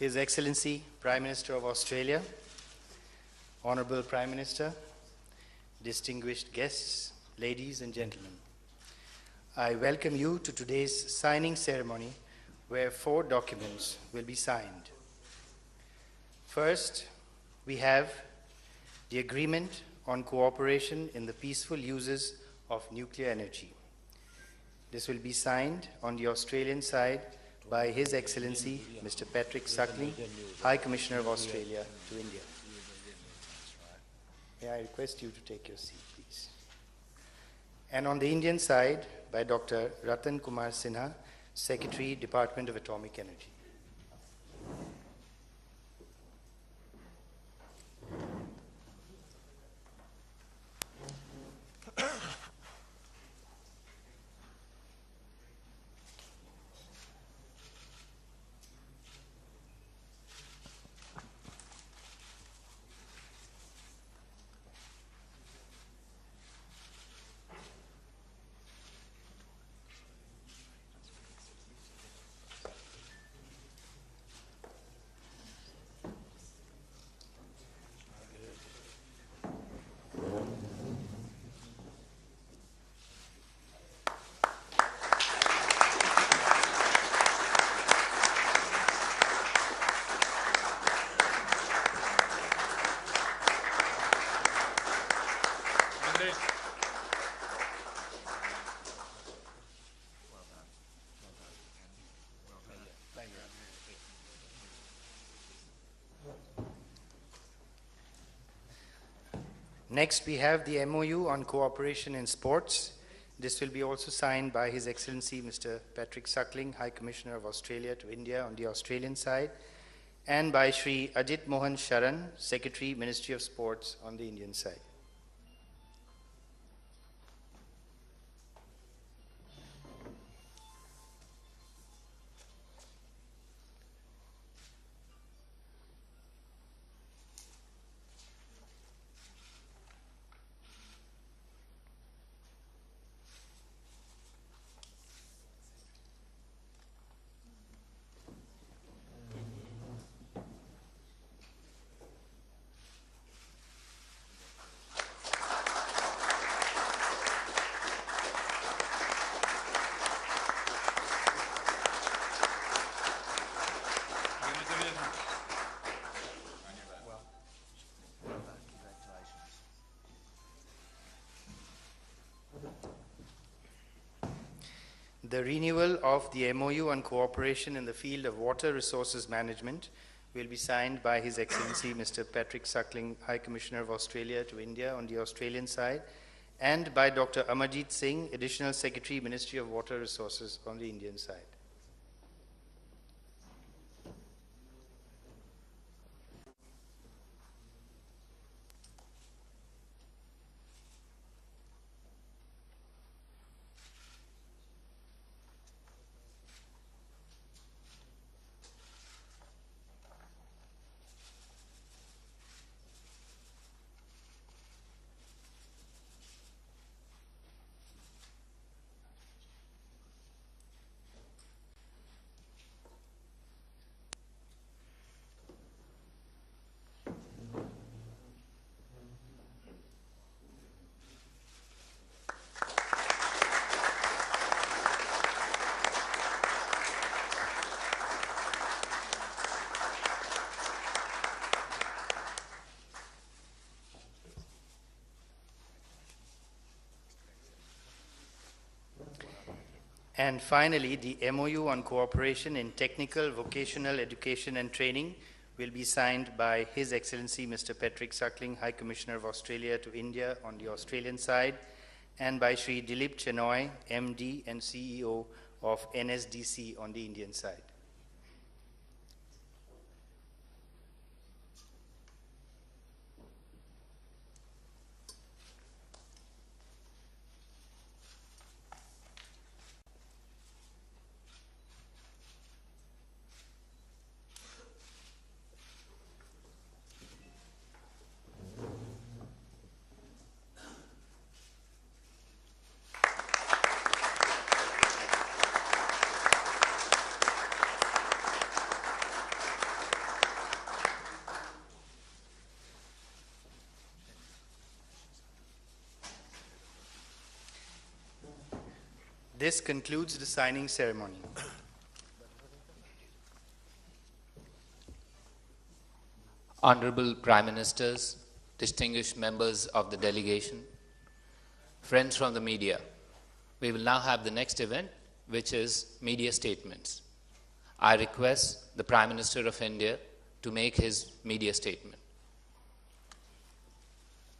His Excellency, Prime Minister of Australia, Honorable Prime Minister, distinguished guests, ladies and gentlemen, I welcome you to today's signing ceremony where 4 documents will be signed. First, we have the Agreement on Cooperation in the Peaceful Uses of Nuclear Energy. This will be signed on the Australian side by His Excellency, Mr. Patrick Suckling, High Commissioner of Australia to India. May I request you to take your seat, please. And on the Indian side, by Dr. Ratan Kumar Sinha, Secretary, Department of Atomic Energy. Next, we have the MOU on cooperation in sports. This will be also signed by His Excellency Mr. Patrick Suckling, High Commissioner of Australia to India on the Australian side, and by Shri Ajit Mohan Sharan, Secretary, Ministry of Sports on the Indian side. The renewal of the MOU on cooperation in the field of water resources management will be signed by His Excellency Mr. Patrick Suckling, High Commissioner of Australia to India on the Australian side, and by Dr. Amarjit Singh, Additional Secretary, Ministry of Water Resources on the Indian side. And finally, the MOU on cooperation in technical, vocational education and training will be signed by His Excellency Mr. Patrick Suckling, High Commissioner of Australia to India on the Australian side, and by Shri Dilip Chenoy, MD and CEO of NSDC on the Indian side. This concludes the signing ceremony. Honorable Prime Ministers, distinguished members of the delegation, friends from the media, we will now have the next event, which is media statements. I request the Prime Minister of India to make his media statement.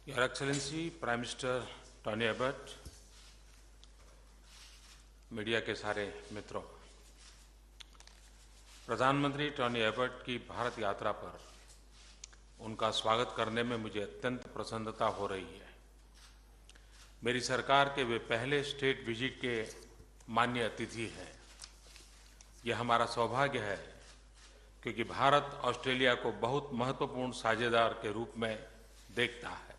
Your Excellency, Prime Minister Tony Abbott, media के सारे मित्रों, प्रधानमंत्री Tony Abbott की भारत यात्रा पर उनका स्वागत करने में मुझे अत्यंत प्रसन्नता हो रही है। मेरी सरकार के वे पहले स्टेट विजिट के माननीय अतिथि हैं। यह हमारा सौभाग्य है क्योंकि भारत ऑस्ट्रेलिया को बहुत महत्वपूर्ण साझेदार के रूप में देखता है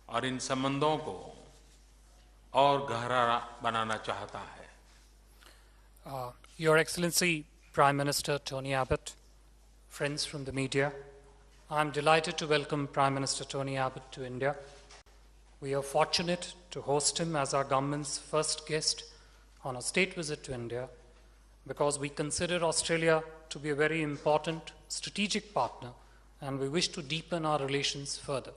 और इन संबंधों को और गहरा बनाना चाहता है। Your Excellency, Prime Minister Tony Abbott, friends from the media, I am delighted to welcome Prime Minister Tony Abbott to India. We are fortunate to host him as our government's first guest on a state visit to India because we consider Australia to be a very important strategic partner and we wish to deepen our relations further.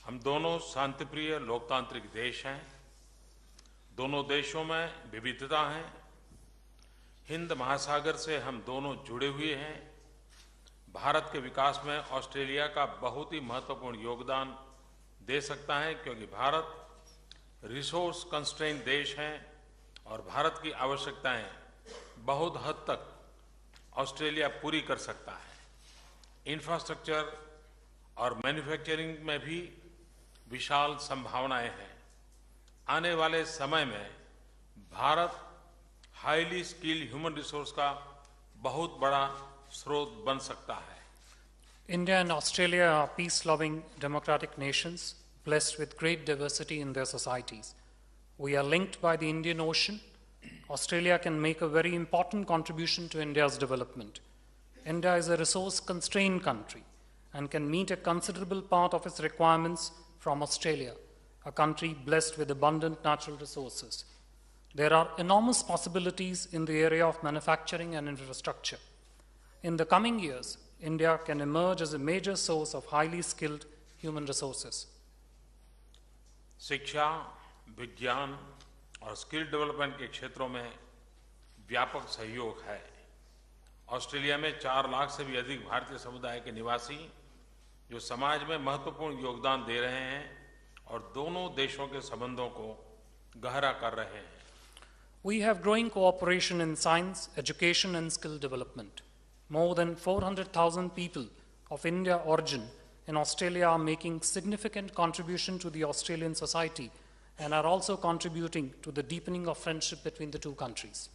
हम दोनों शांतिप्रिय लोकतांत्रिक देश हैं। दोनों देशों में विविधता है। हिंद महासागर से हम दोनों जुड़े हुए हैं। भारत के विकास में ऑस्ट्रेलिया का बहुत ही महत्वपूर्ण योगदान दे सकता है क्योंकि भारत रिसोर्स कंस्ट्रेंट देश है और भारत की आवश्यकताएं बहुत हद तक ऑस्ट्रेलिया पूरी कर सकता है। इंफ्रास्ट्रक्चर और मैन्युफैक्चरिंग में भी विशाल संभावनाएं हैं। आने वाले समय में Bharat highly skilled human resource का बहुत बड़ा स्रोत बन सकता है। India and Australia are peace-loving democratic nations blessed with great diversity in their societies. We are linked by the Indian Ocean. Australia can make a very important contribution to India's development. India is a resource-constrained country and can meet a considerable part of its requirements from Australia, a country blessed with abundant natural resources. There are enormous possibilities in the area of manufacturing and infrastructure. In the coming years, India can emerge as a major source of highly skilled human resources. शिक्षा, विज्ञान और skill development के क्षेत्रों में व्यापक सहयोग है। Australia में 4 लाख से भी अधिक भारतीय समुदाय के निवासी जो समाज में महत्वपूर्ण योगदान दे रहे हैं और दोनों देशों के संबंधों को गहरा कर रहे हैं। We have growing cooperation in science, education and skill development. More than 400,000 people of India origin in Australia are making significant contribution to the Australian society and are also contributing to the deepening of friendship between the two countries.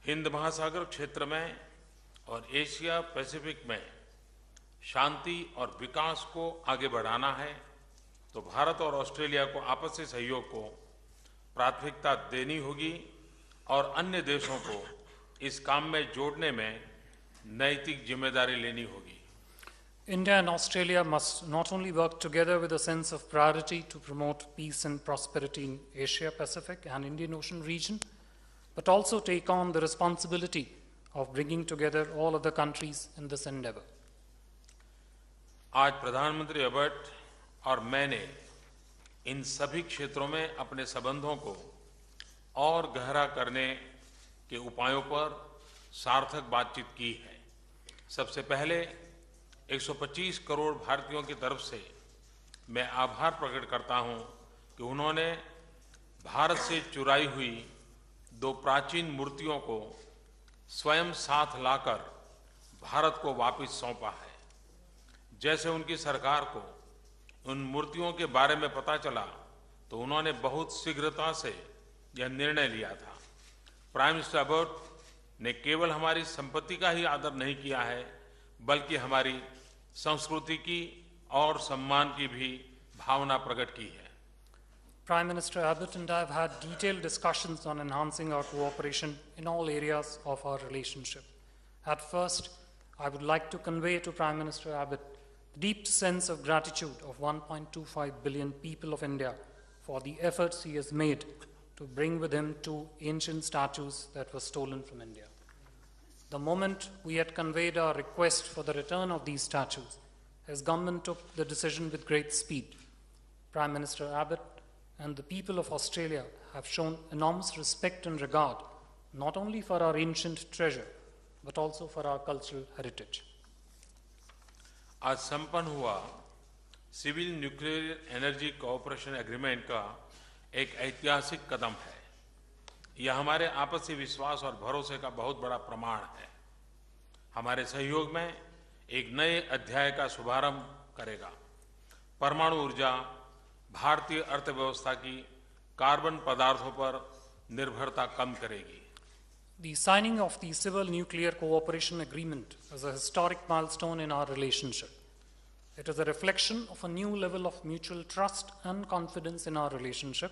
Hind महासागर क्षेत्र में और Asia Pacific में शांति और विकास को आगे बढ़ाना है तो भारत और ऑस्ट्रेलिया को आपसी सहयोग को प्राथमिकता देनी होगी और अन्य देशों को इस काम में जोड़ने में नैतिक जिम्मेदारी लेनी होगी। India and Australia must not only work together with a sense of priority to promote peace and prosperity in Asia Pacific and Indian Ocean region, but also take on the responsibility of bringing together all of the countries in this endeavor. आज प्रधानमंत्री Abbott और मैंने इन सभी क्षेत्रों में अपने संबंधों को और गहरा करने के उपायों पर सार्थक बातचीत की है। सबसे पहले 125 करोड़ भारतीयों की तरफ से मैं आभार प्रकट करता हूं कि उन्होंने भारत से चुराई हुई 2 प्राचीन मूर्तियों को स्वयं साथ लाकर भारत को वापस सौंपा है। जैसे उनकी सरकार को उन मूर्तियों के बारे में पता चला तो उन्होंने बहुत शीघ्रता से यह निर्णय लिया था। प्राइम मिनिस्टर एबट ने केवल हमारी संपत्ति का ही आदर नहीं किया है बल्कि हमारी संस्कृति की और सम्मान की भी भावना प्रकट की है। Prime Minister Abbott and I have had detailed discussions on enhancing our cooperation in all areas of our relationship. At first, I would like to convey to Prime Minister Abbott the deep sense of gratitude of 1.25 billion people of India for the efforts he has made to bring with him two ancient statues that were stolen from India. The moment we had conveyed our request for the return of these statues, his government took the decision with great speed. Prime Minister Abbott and the people of Australia have shown enormous respect and regard, not only for our ancient treasure, but also for our cultural heritage. आज संपन्न हुआ civil nuclear energy cooperation agreement का एक ऐतिहासिक कदम है। यह हमारे आपसी विश्वास और भरोसे का बहुत बड़ा प्रमाण है। हमारे सहयोग में एक नए अध्याय का शुभारंभ करेगा। परमाणु ऊर्जा भारतीय अर्थव्यवस्था की कार्बन पदार्थों पर निर्भरता कम करेगी। The signing of the Civil Nuclear Cooperation Agreement is a historic milestone in our relationship. It is a reflection of a new level of mutual trust and confidence in our relationship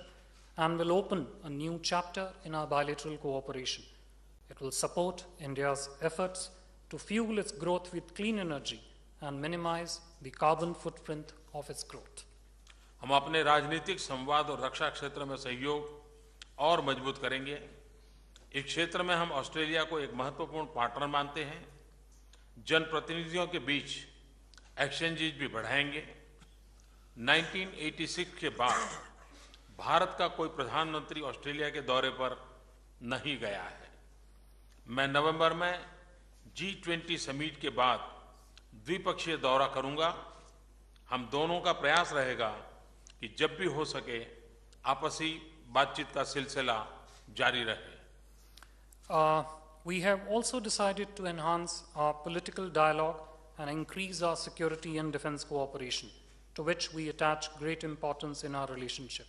and will open a new chapter in our bilateral cooperation. It will support India's efforts to fuel its growth with clean energy and minimize the carbon footprint of its growth. हम अपने राजनीतिक संवाद और रक्षा क्षेत्र में सहयोग और मजबूत करेंगे। इस क्षेत्र में हम ऑस्ट्रेलिया को एक महत्वपूर्ण पार्टनर मानते हैं। जनप्रतिनिधियों के बीच एक्सचेंजेस भी बढ़ाएंगे। 1986 के बाद भारत का कोई प्रधानमंत्री ऑस्ट्रेलिया के दौरे पर नहीं गया है। मैं नवंबर में G20 समिट के बाद द्विपक्षीय दौरा करूंगा। हम दोनों का प्रयास रहेगा कि जब भी हो सके आपसी बातचीत का सिलसिला जारी रहे। We have also decided to enhance our political dialogue and increase our security and defense cooperation, to which we attach great importance in our relationship.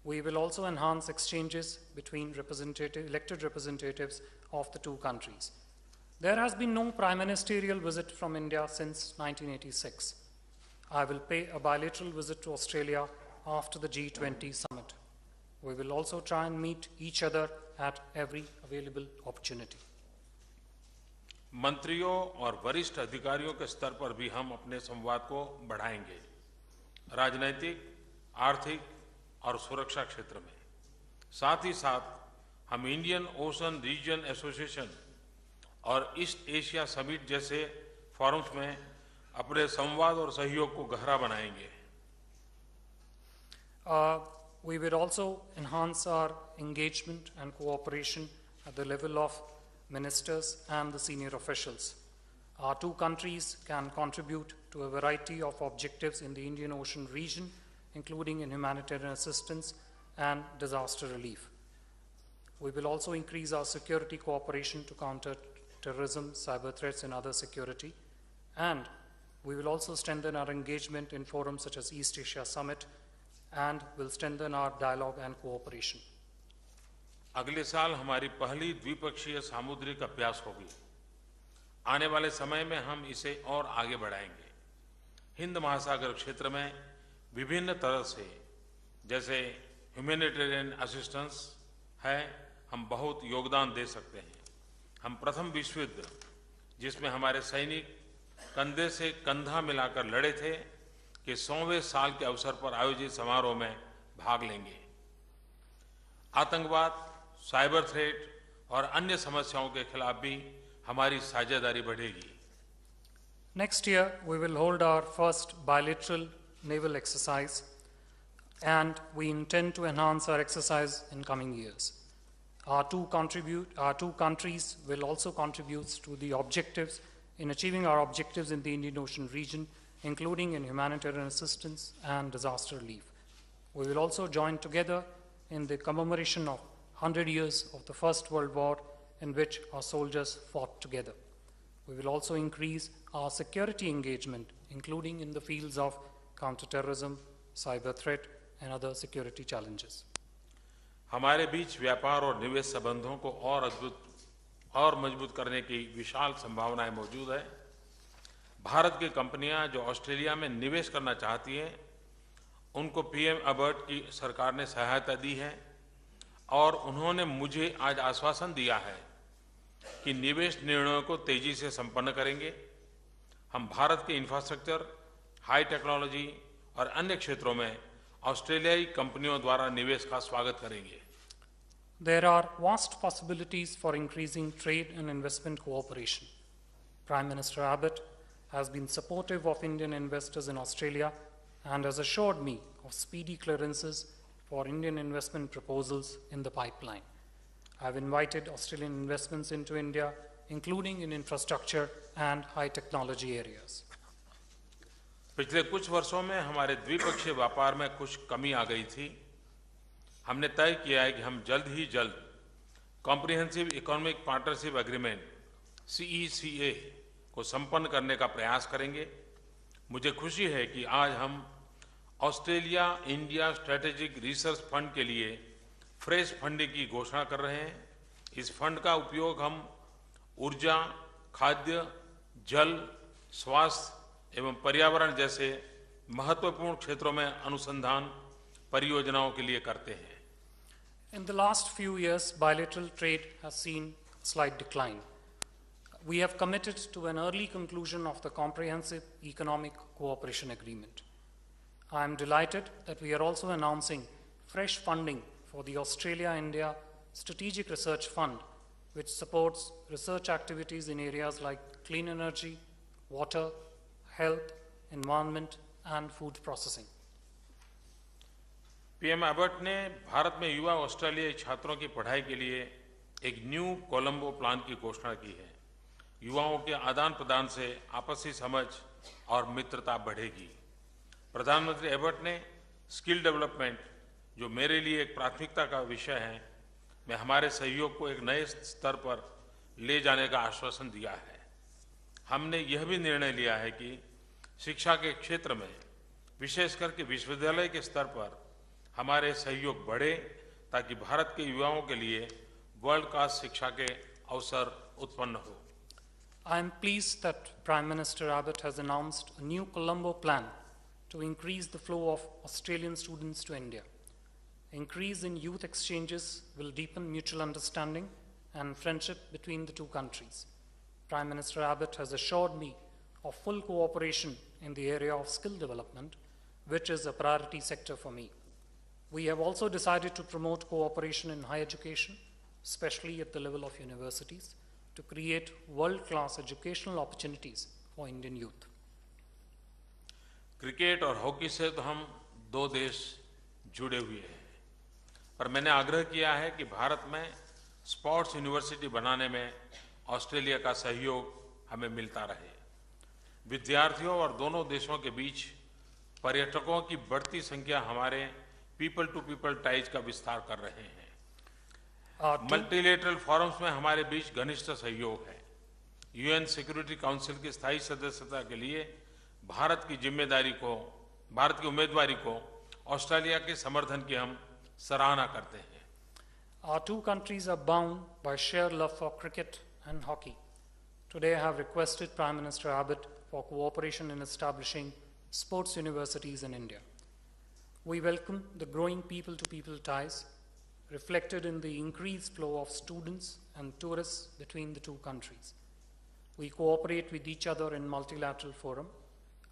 We will also enhance exchanges between elected representatives of the two countries. There has been no prime ministerial visit from India since 1986. I will pay a bilateral visit to Australia after the G20 summit. We will also try and meet each other at every available opportunity. मंत्रियों और वरिष्ठ अधिकारियों के स्तर पर भी हम अपने संवाद को बढ़ाएंगे। राजनीतिक, आर्थिक और सुरक्षा क्षेत्र में। साथ ही साथ हम इंडियन ओशन रीजन एसोसिएशन और ईस्ट एशिया समिट जैसे फोरम्स में अपने संवाद और सहयोग को गहरा बनाएंगे। We will also enhance our engagement and cooperation at the level of ministers and the senior officials. Our two countries can contribute to a variety of objectives in the Indian Ocean region, including in humanitarian assistance and disaster relief. We will also increase our security cooperation to counter terrorism, cyber threats, and other security. And we will also strengthen our engagement in forums such as East Asia Summit and will strengthen our dialogue and cooperation. अगले साल हमारी पहली द्विपक्षीय सामुद्रिक अभ्यास होगी। आने वाले समय में हम इसे और आगे बढ़ाएंगे। हिंद महासागर क्षेत्र में विभिन्न तरह से, जैसे ह्यूमैनिटेरियन असिस्टेंस है, हम बहुत योगदान दे सकते हैं। हम प्रथम विश्व युद्ध, जिसमें हमारे सैनिक कंधे से कंधा मिलाकर लड़े थे, के 100वें साल के अवसर पर आयोजित समारोह में भाग लेंगे। आतंकवाद, साइबर थ्रेट और अन्य समस्याओं के खिलाफ भी हमारी साझेदारी बढ़ेगी। Next year, we will hold our first bilateral naval exercise, and we intend to enhance our exercise in coming years. Our two countries will also contribute to the objectives in achieving our objectives in the Indian Ocean region, including in humanitarian assistance and disaster relief. We will also join together in the commemoration of 100 years of the First World War, in which our soldiers fought together. We will also increase our security engagement, including in the fields of counterterrorism, cyber threat, and other security challenges. हमारे बीच व्यापार और निवेश संबंधों को और मजबूत करने की विशाल संभावनाएं मौजूद है। भारत की कंपनियां जो ऑस्ट्रेलिया में निवेश करना चाहती हैं, उनको पीएम अबर्ट की सरकार ने सहायता दी है और उन्होंने मुझे आज आश्वासन दिया है कि निवेश निर्णयों को तेजी से संपन्न करेंगे। हम भारत के इंफ्रास्ट्रक्चर, हाई टेक्नोलॉजी और अन्य क्षेत्रों में ऑस्ट्रेलियाई कंपनियों द्वारा निवेश का स्वागत करेंगे। There are vast possibilities for increasing trade and investment cooperation. Prime Minister Abbott has been supportive of Indian investors in Australia and has assured me of speedy clearances for Indian investment proposals in the pipeline. I have invited Australian investments into India, including in infrastructure and high technology areas. पिछले कुछ वर्षों में हमारे द्विपक्षीय व्यापार में कुछ कमी आ गई थी। हमने तय किया है कि हम जल्द ही जल्द comprehensive economic partnership agreement CECA को संपन्न करने का प्रयास करेंगे। मुझे खुशी है कि आज हम Australia India strategic research fund के लिए फ्रेश फंडिंग की घोषणा कर रहे हैं। इस फंड का उपयोग हम ऊर्जा, खाद्य, जल, स्वास्थ्य एवं पर्यावरण जैसे महत्वपूर्ण क्षेत्रों में अनुसंधान परियोजनाओं के लिए करते हैं। In the last few years, bilateral trade has seen a slight decline. We have committed to an early conclusion of the Comprehensive Economic Cooperation Agreement. I am delighted that we are also announcing fresh funding for the Australia-India Strategic Research Fund, which supports research activities in areas like clean energy, water, health, environment, and food processing. PM Abbott ने भारत में युवा ऑस्ट्रेलियाई छात्रों की पढ़ाई के लिए एक न्यू कोलंबो प्लान की घोषणा की है। युवाओं के आदान प्रदान से आपसी समझ और मित्रता बढ़ेगी। प्रधानमंत्री एबर्ट ने स्किल डेवलपमेंट, जो मेरे लिए एक प्राथमिकता का विषय है, में हमारे सहयोग को एक नए स्तर पर ले जाने का आश्वासन दिया है। हमने यह भी निर्णय लिया है कि शिक्षा के क्षेत्र में, विशेष करके विश्वविद्यालय के स्तर पर हमारे सहयोग बढ़े ताकि भारत के युवाओं के लिए वर्ल्ड क्लास शिक्षा के अवसर उत्पन्न हो। I am pleased that Prime Minister Abbott has announced a new Colombo plan to increase the flow of Australian students to India. Increase in youth exchanges will deepen mutual understanding and friendship between the two countries. Prime Minister Abbott has assured me of full cooperation in the area of skill development, which is a priority sector for me. We have also decided to promote cooperation in higher education, especially at the level of universities, to create world-class educational opportunities for Indian youth. Cricket और hockey से तो हम दो देश जुड़े हुए हैं, पर मैंने आग्रह किया है कि भारत में स्पोर्ट्स यूनिवर्सिटी बनाने में ऑस्ट्रेलिया का सहयोग हमें मिलता रहे। विद्यार्थियों और दोनों देशों के बीच पर्यटकों की बढ़ती संख्या हमारे पीपल टू पीपल टाइज का विस्तार कर रहे हैं। मल्टीलेटरल फोरम्स में हमारे बीच घनिष्ठ सहयोग है। UN सिक्योरिटी काउंसिल की स्थायी सदस्यता के लिए भारत की उम्मीदवारी को ऑस्ट्रेलिया के समर्थन की हम सराहना करते हैं। Our two countries are bound by shared love for cricket and hockey. Today I have requested Prime Minister Abbott for cooperation in establishing sports universities in India. We welcome the growing people-to-people ties reflected in the increased flow of students and tourists between the two countries. We cooperate with each other in multilateral forum.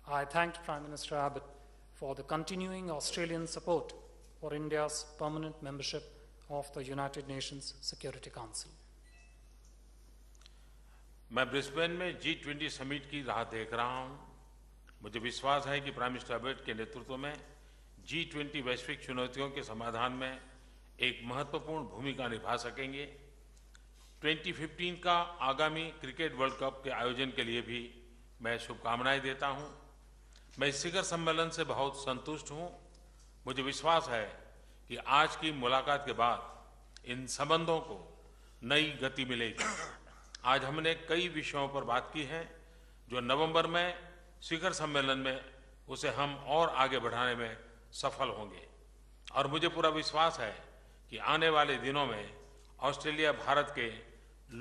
I thanked Prime Minister Abbott for the continuing Australian support for India's permanent membership of the United Nations Security Council. मैं Brisbane में G20 summit की राह देख रहा हूं। मुझे विश्वास है कि प्राइम मिनिस्टर एबर्ट के नेतृत्व में G20 वैश्विक चुनौतियों के समाधान में एक महत्वपूर्ण भूमिका निभा सकेंगे। 2015 का आगामी क्रिकेट वर्ल्ड कप के आयोजन के लिए भी मैं शुभकामनाएं देता हूं। मैं इस शिखर सम्मेलन से बहुत संतुष्ट हूं। मुझे विश्वास है कि आज की मुलाकात के बाद इन संबंधों को नई गति मिलेगी। आज हमने कई विषयों पर बात की है जो नवंबर में शिखर सम्मेलन में उसे हम और आगे बढ़ाने में सफल होंगे, और मुझे पूरा विश्वास है कि आने वाले दिनों में ऑस्ट्रेलिया भारत के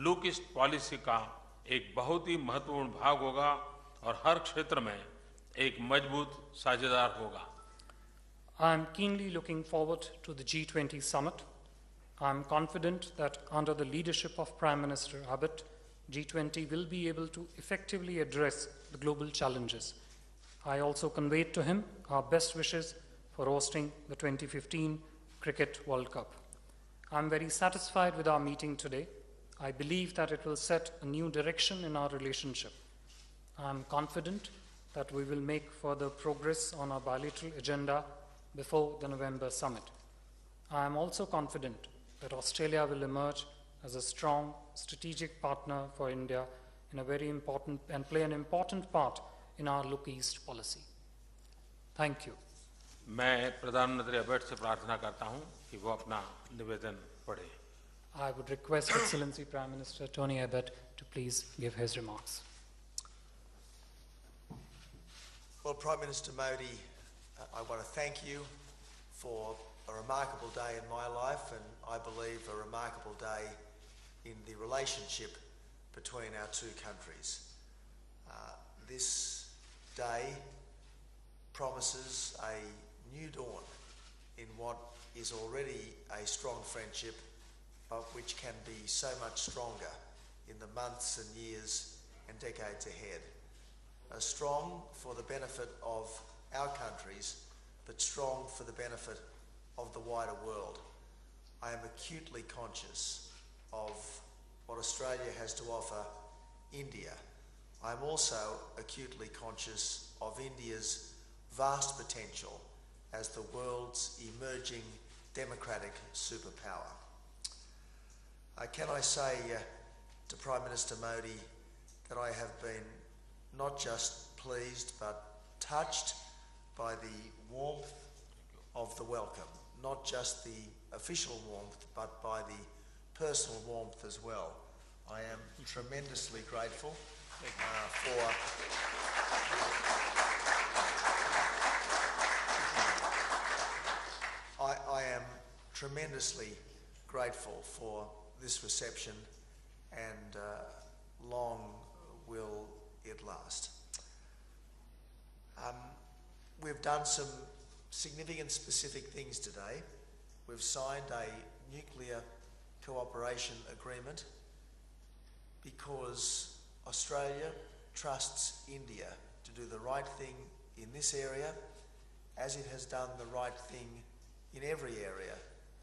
लुक ईस्ट पॉलिसी का एक बहुत ही महत्वपूर्ण भाग होगा और हर क्षेत्र में एक मजबूत साझेदार होगा। I am keenly looking forward to the G20 summit. I am confident that under the leadership of Prime Minister Abbott, G20 will be able to effectively address the global challenges. I also conveyed to him our best wishes for hosting the 2015 Cricket World Cup. I'm very satisfied with our meeting today. I believe that it will set a new direction in our relationship. I'm confident that we will make further progress on our bilateral agenda before the November summit. I am also confident that Australia will emerge as a strong strategic partner for India in a very important and play an important part in our Look East policy. Thank you. मैं प्रधानमंत्री abate से प्रार्थना करता हूं कि वो अपना निवेदन पढ़े. I would request Excellency Prime Minister Tony Abbott to please give his remarks. Well, Prime Minister Modi, I want to thank you for a remarkable day in my life, and I believe a remarkable day in the relationship between our two countries. This day promises a new dawn in what is already a strong friendship, but which can be so much stronger in the months and years and decades ahead. Strong for the benefit of our countries, but strong for the benefit of the wider world. I am acutely conscious of what Australia has to offer India. I am also acutely conscious of India's vast potential as the world's emerging democratic superpower. Can I say to Prime Minister Modi that I have been not just pleased but touched by the warmth of the welcome, not just the official warmth but by the personal warmth as well. I am tremendously grateful I am tremendously grateful for this reception, and long will it last. We've done some significant specific things today. We've signed a nuclear cooperation agreement because Australia trusts India to do the right thing in this area, as it has done the right thing in every area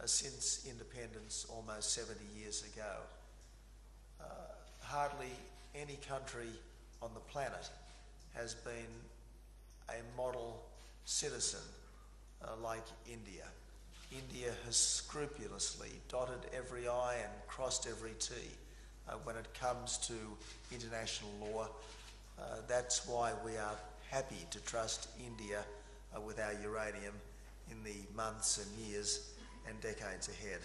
since independence almost 70 years ago. Hardly any country on the planet has been a model citizen like India. India has scrupulously dotted every I and crossed every T when it comes to international law. That's why we are happy to trust India with our uranium in the months and years and decades ahead.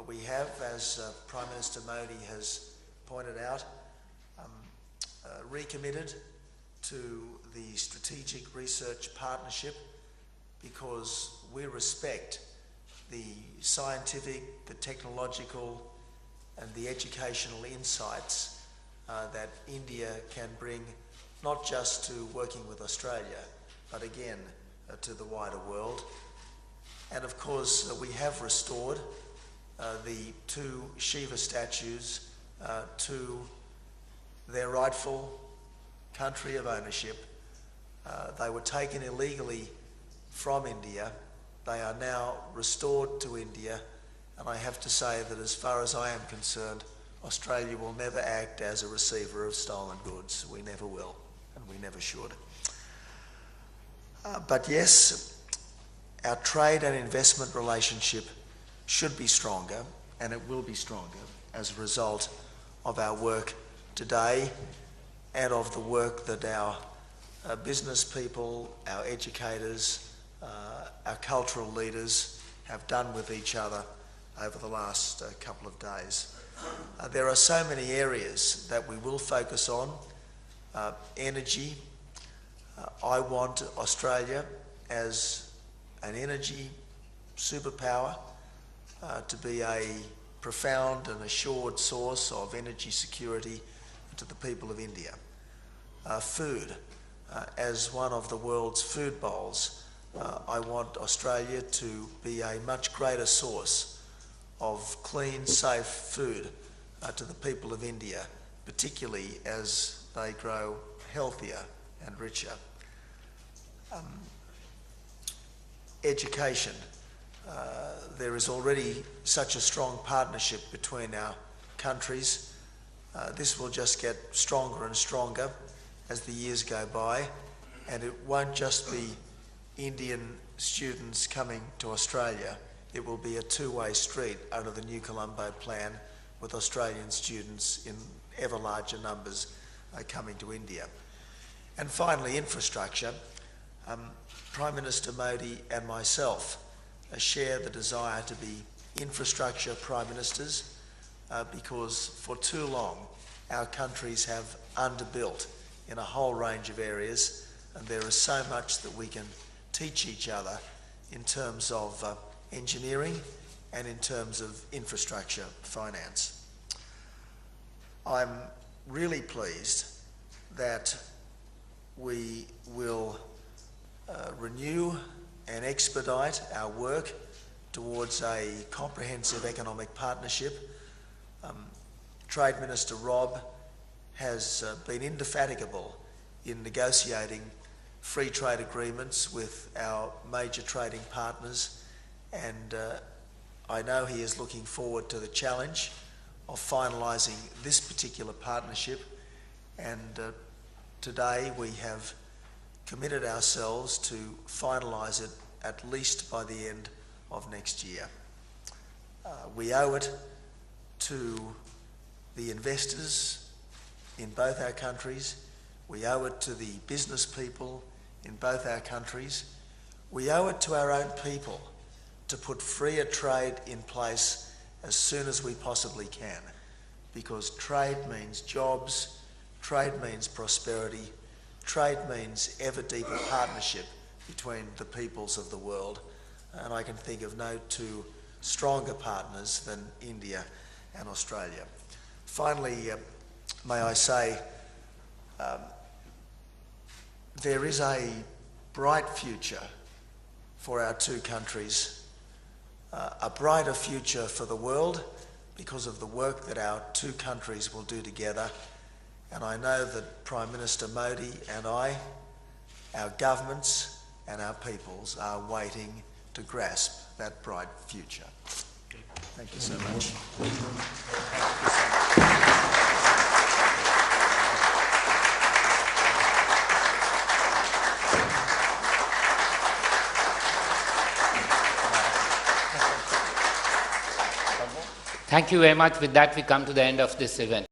We have, as Prime Minister Modi has pointed out, recommitted to the Strategic Research Partnership because we respect the scientific, the technological and the educational insights that India can bring, not just to working with Australia, but again to the wider world. And of course we have restored the two Shiva statues to their rightful country of ownership. They were taken illegally from India. They are now restored to India, and I have to say that as far as I am concerned, Australia will never act as a receiver of stolen goods. We never will, and we never should. But yes, our trade and investment relationship should be stronger, and it will be stronger as a result of our work today and of the work that our business people, our educators, our cultural leaders have done with each other over the last couple of days. There are so many areas that we will focus on. Energy. I want Australia as an energy superpower to be a profound and assured source of energy security to the people of India. Food. As one of the world's food bowls, I want Australia to be a much greater source of clean, safe food to the people of India, particularly as they grow healthier and richer. education. There is already such a strong partnership between our countries. This will just get stronger and stronger as the years go by, and it won't just be Indian students coming to Australia. It will be a two-way street under the New Colombo Plan, with Australian students in ever larger numbers coming to India. And finally, infrastructure. Prime Minister Modi and myself share the desire to be infrastructure prime ministers because for too long our countries have underbuilt in a whole range of areas, and there is so much that we can teach each other in terms of engineering and in terms of infrastructure finance. I'm really pleased that we will renew and expedite our work towards a comprehensive economic partnership. Trade Minister Rob has been indefatigable in negotiating free trade agreements with our major trading partners, and I know he is looking forward to the challenge of finalising this particular partnership, and today we have committed ourselves to finalise it at least by the end of next year. We owe it to the investors in both our countries. We owe it to the business people in both our countries. We owe it to our own people to put freer trade in place as soon as we possibly can, because trade means jobs, trade means prosperity, trade means ever deeper partnership between the peoples of the world, and I can think of no two stronger partners than India and Australia. Finally, may I say, there is a bright future for our two countries, a brighter future for the world because of the work that our two countries will do together. And I know that Prime Minister Modi and I, our governments and our peoples are waiting to grasp that bright future. Thank you so much. Thank you very much. With that, we come to the end of this event.